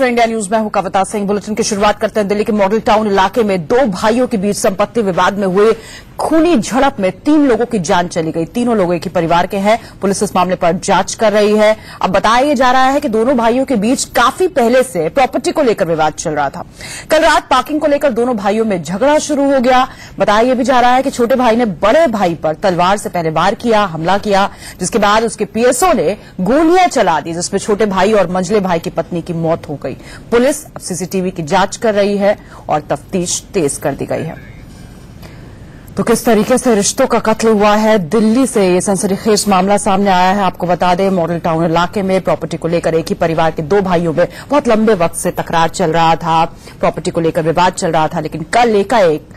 India news में हूं Kavita Singh. Bulletin की शुरुआत करते हैं। दिल्ली के मॉडल टाउन इलाके में दो भाइयों के बीच संपत्ति विवाद में हुए खूनी झड़प में 3 लोगों की जान चली गई। तीनों लोग एक ही परिवार के हैं। पुलिस इस मामले पर जांच कर रही है। अब बताया जा रहा है कि दोनों भाइयों के बीच काफी पहले से प्रॉपर्टी को लेकर विवाद चल रहा था। कल रात पार्किंग को लेकर दोनों भाइयों में झगड़ा शुरू हो गया। बताया भी जा रहा है कि छोटे भाई ने बड़े भाई पर तलवार से पहले वार किया, हमला किया, जिसके बाद उसके पीएसओ ने गोलियां चला दी, जिसमें छोटे भाई और मंझले भाई की पत्नी की मौत हो गई। पुलिस अब सीसीटीवी की जांच कर रही है और तफ्तीश तेज कर दी गई है। तो किस तरीके से रिश्तों का कत्ल हुआ है, दिल्ली से ये सनसनीखेज मामला सामने आया है। आपको बता दें, मॉडल टाउन इलाके में प्रॉपर्टी को लेकर एक ही परिवार के 2 भाइयों में बहुत लंबे वक्त से तकरार चल रहा था। प्रॉपर्टी को लेकर विवाद चल रहा था, लेकिन कल एकाएक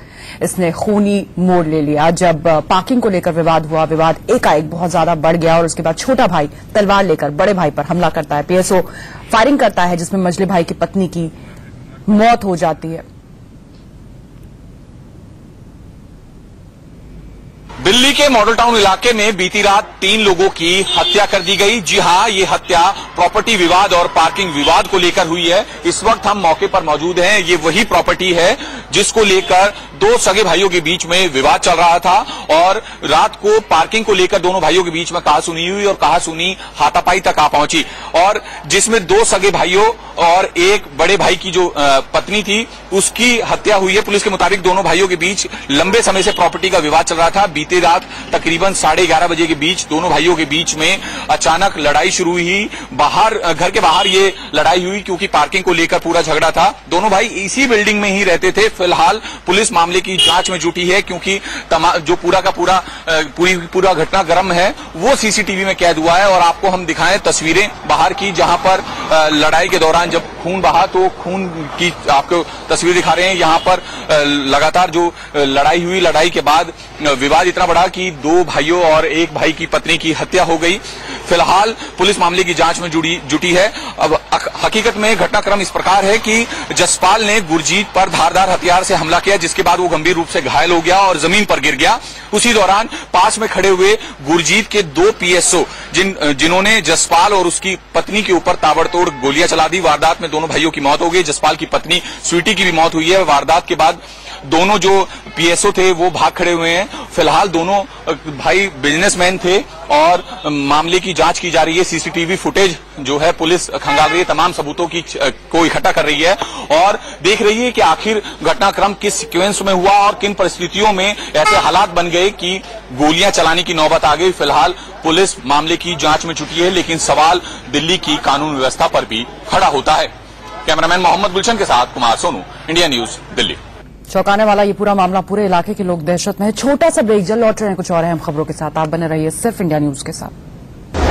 इसने खूनी मोड़ ले लिया। जब पार्किंग को लेकर विवाद हुआ, विवाद एकाएक बहुत ज्यादा बढ़ गया और उसके बाद छोटा भाई तलवार लेकर बड़े भाई पर हमला करता है। पीएसओ फायरिंग करता है, जिसमें मंझले भाई की पत्नी की मौत हो जाती है। दिल्ली के मॉडल टाउन इलाके में बीती रात 3 लोगों की हत्या कर दी गई। जी हां, ये हत्या प्रॉपर्टी विवाद और पार्किंग विवाद को लेकर हुई है। इस वक्त हम मौके पर मौजूद हैं। ये वही प्रॉपर्टी है जिसको लेकर 2 सगे भाइयों के बीच में विवाद चल रहा था और रात को पार्किंग को लेकर दोनों भाइयों के बीच में कहासुनी हुई और कहासुनी हाथापाई तक आ पहुंची, और जिसमें 2 सगे भाइयों और एक बड़े भाई की जो पत्नी थी उसकी हत्या हुई है। पुलिस के मुताबिक दोनों भाइयों के बीच लंबे समय से प्रॉपर्टी का विवाद चल रहा था। बीती रात तकरीबन 11:30 बजे के बीच दोनों भाइयों के बीच में अचानक लड़ाई शुरू हुई। घर के बाहर ये लड़ाई हुई क्योंकि पार्किंग को लेकर पूरा झगड़ा था। दोनों भाई इसी बिल्डिंग में ही रहते थे। फिलहाल पुलिस मामले की जांच में जुटी है क्योंकि जो पूरा घटनाक्रम है वो सीसीटीवी में कैद हुआ है। और आपको हम दिखाएं तस्वीरें बाहर की, जहां पर लड़ाई के दौरान जब खून बहा तो खून की आपको तस्वीर दिखा रहे हैं। यहां पर लगातार जो लड़ाई हुई, लड़ाई के बाद विवाद इतना बढ़ा कि 2 भाइयों और एक भाई की पत्नी की हत्या हो गई। फिलहाल पुलिस मामले की जांच में जुटी है। अब हकीकत में घटनाक्रम इस प्रकार है कि जसपाल ने गुरजीत पर धारदार हथियार से हमला किया, जिसके बाद वो गंभीर रूप से घायल हो गया और जमीन पर गिर गया। उसी दौरान पास में खड़े हुए गुरजीत के 2 पीएसओ जिन्होंने जसपाल और उसकी पत्नी के ऊपर ताबड़तोड़ गोलियां चला दी। वारदात में दोनों भाइयों की मौत हो गई। जसपाल की पत्नी स्वीटी की भी मौत हुई है। वारदात के बाद दोनों जो पीएसओ थे वो भाग खड़े हुए हैं। फिलहाल दोनों भाई बिजनेसमैन थे और मामले की जांच की जा रही है। सीसीटीवी फुटेज जो है पुलिस खंगाल रही है, तमाम सबूतों को इकट्ठा कर रही है और देख रही है कि आखिर घटनाक्रम किस सीक्वेंस में हुआ और किन परिस्थितियों में ऐसे हालात बन गए कि गोलियां चलाने की नौबत आ गई। फिलहाल पुलिस मामले की जांच में जुटी है, लेकिन सवाल दिल्ली की कानून व्यवस्था पर भी खड़ा होता है। कैमरामैन मोहम्मद गुलशन के साथ कुमार सोनू, इंडिया न्यूज, दिल्ली। चौंकाने वाला ये पूरा मामला, पूरे इलाके के लोग दहशत में है। छोटा सा ब्रेक, जल्द लौट रहे हैं कुछ और अहम खबरों के साथ। आप बने रहिए सिर्फ इंडिया न्यूज के साथ।